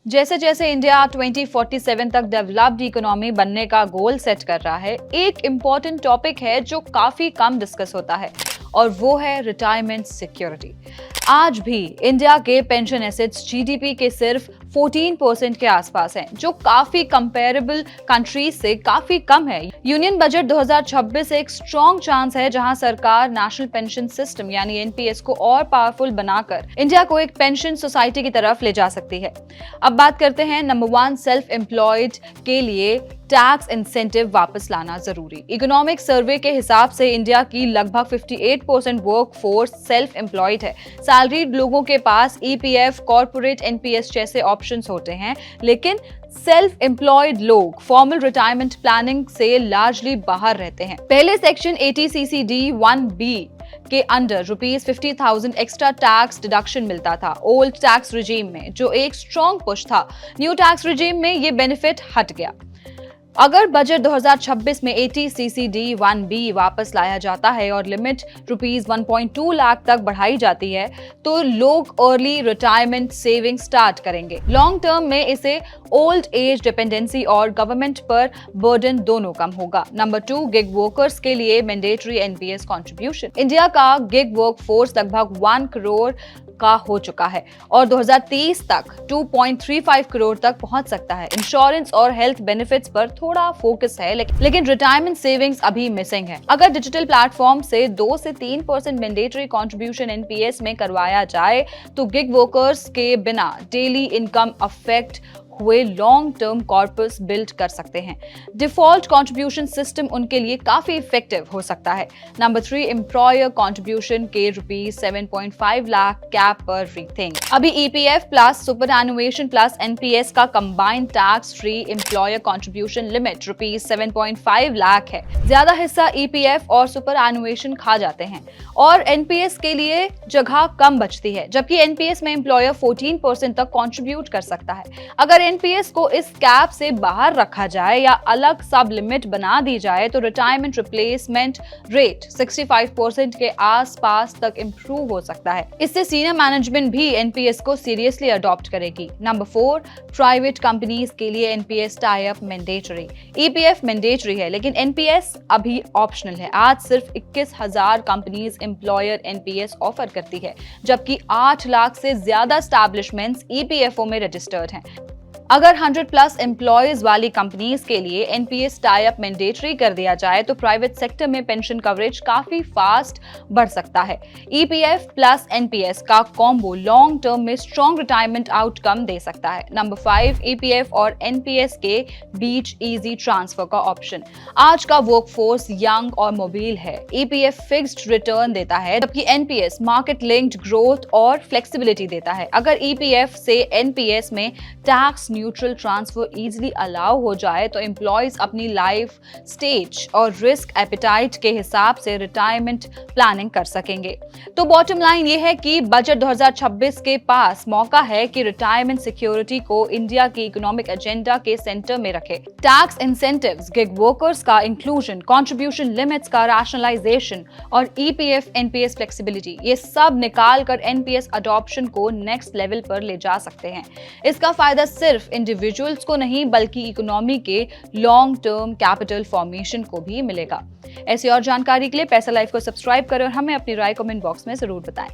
जैसे जैसे इंडिया 2047 तक डेवलप्ड इकोनॉमी बनने का गोल सेट कर रहा है, एक इम्पॉर्टेंट टॉपिक है जो काफी कम डिस्कस होता है और वो है रिटायरमेंट सिक्योरिटी। आज भी इंडिया के पेंशन एसेट्स जीडीपी के सिर्फ 14% के आसपास हैं, जो काफी कंपेरेबल कंट्रीज से काफी कम है। यूनियन बजट 2026 एक स्ट्रॉन्ग चांस है जहां सरकार नेशनल पेंशन सिस्टम यानी एनपीएस को और पावरफुल बनाकर इंडिया को एक पेंशन सोसाइटी की तरफ ले जा सकती है। अब बात करते हैं नंबर 1, सेल्फ एम्प्लॉयड के लिए टैक्स इंसेंटिव वापस लाना जरूरी। इकोनॉमिक सर्वे के हिसाब से इंडिया की लगभग 58% वर्कफोर्स सेल्फ एम्प्लॉयड है। सैलरीड लोगों के पास ईपीएफ, कॉर्पोरेट एनपीएस जैसे ऑप्शंस होते हैं, लेकिन सेल्फ एम्प्लॉयड लोग फॉर्मल रिटायरमेंट प्लानिंग से लार्जली बाहर रहते हैं। पहले सेक्शन 80CCD 1B के अंडर ₹50,000 एक्स्ट्रा टैक्स डिडक्शन मिलता था ओल्ड टैक्स रिजीम में, जो एक स्ट्रॉन्ग पुश था। न्यू टैक्स रिजीम में ये बेनिफिट हट गया। अगर बजट 2026 में 80CCD 1B वापस लाया जाता है और लिमिट ₹1.2 लाख तक बढ़ाई जाती है, तो लोग अर्ली रिटायरमेंट सेविंग स्टार्ट करेंगे। लॉन्ग टर्म में इससे ओल्ड एज डिपेंडेंसी और गवर्नमेंट पर बर्डन दोनों कम होगा। नंबर 2, गिग वर्कर्स के लिए मैंडेटरी एनपीएस कंट्रीब्यूशन। इंडिया का गिग वर्कफोर्स लगभग 1 करोड़ का हो चुका है और 2030 तक 2.35 करोड़ तक पहुंच सकता है। इंश्योरेंस और हेल्थ बेनिफिट्स पर थोड़ा फोकस है, लेकिन रिटायरमेंट सेविंग्स अभी मिसिंग है। अगर डिजिटल प्लेटफॉर्म से 2 से 3% मैंडेटरी कंट्रीब्यूशन एनपीएस में करवाया जाए, तो गिग वर्कर्स के बिना डेली इनकम अफेक्ट हुए लॉन्ग टर्म कॉर्पस बिल्ड कर सकते हैं। डिफॉल्ट कंट्रीब्यूशन सिस्टम उनके लिए काफी इफेक्टिव हो सकता है। नंबर 3, एम्प्लॉयर कंट्रीब्यूशन के ₹7.5 लाख कैप पर रीथिंक। अभी EPF plus superannuation plus NPS का combined tax free employer contribution limit ₹7.5 lakh है। ज्यादा हिस्सा ईपीएफ और सुपर एनुएशन खा जाते हैं और एनपीएस के लिए जगह कम बचती है, जबकि एनपीएस में एम्प्लॉयर 14% तक कंट्रीब्यूट कर सकता है। अगर एनपीएस को इस कैप से बाहर रखा जाए या अलग सब लिमिट बना दी जाए, तो रिटायरमेंट रिप्लेसमेंट रेट 65% के आसपास तक इंप्रूव हो सकता है। इससे सीनियर मैनेजमेंट भी एनपीएस को सीरियसली अडॉप्ट करेगी। नंबर 4, प्राइवेट कंपनीज के लिए NPS tie up mandatory. EPF mandatory है, लेकिन एनपीएस अभी ऑप्शनल है। आज सिर्फ 21,000 कंपनीज एम्प्लॉयर एनपीएस ऑफर करती है, जबकि 8 लाख से ज्यादा एस्टैब्लिशमेंट्स ईपीएफओ में रजिस्टर्ड हैं। अगर 100+ एम्प्लॉयज वाली कंपनीज के लिए एनपीएस टाई अप मैंडेटरी कर दिया जाए, तो प्राइवेट सेक्टर में पेंशन कवरेज काफी फास्ट बढ़ सकता है। ईपीएफ प्लस एनपीएस का कॉम्बो लॉन्ग टर्म में स्ट्रॉन्ग रिटायरमेंट आउटकम दे सकता है। नंबर 5, ईपीएफ और एनपीएस के बीच इजी ट्रांसफर का ऑप्शन। आज का वर्कफोर्स यंग और मोबाइल है। ईपीएफ फिक्स्ड रिटर्न देता है, जबकि एनपीएस मार्केट लिंक्ड ग्रोथ और फ्लेक्सिबिलिटी देता है। अगर ईपीएफ से एनपीएस में tax neutral transfer easily allow हो जाए, तो एम्प्लॉयज अपनी लाइफ स्टेज और रिस्क एपेटाइट के हिसाब से रिटायरमेंट प्लानिंग कर सकेंगे। तो बॉटम लाइन ये है कि बजट 2026 के पास मौका है कि रिटायरमेंट सिक्योरिटी को इंडिया की इकोनॉमिक एजेंडा के सेंटर में रखे। टैक्स इंसेंटिव्स, गिग वर्कर्स का इंक्लूजन, कंट्रीब्यूशन लिमिट्स का रैशनलाइजेशन और ईपीएफ एनपीएस फ्लेक्सिबिलिटी, ये सब निकाल कर एनपीएस अडॉप्शन को नेक्स्ट लेवल पर ले जा सकते हैं। इसका फायदा सिर्फ इंडिविजुअल्स को नहीं, बल्कि इकोनॉमी के लॉन्ग टर्म कैपिटल फॉर्मेशन को भी मिलेगा। ऐसी और जानकारी के लिए पैसा लाइव को सब्सक्राइब करें और हमें अपनी राय कमेंट बॉक्स में जरूर बताएं।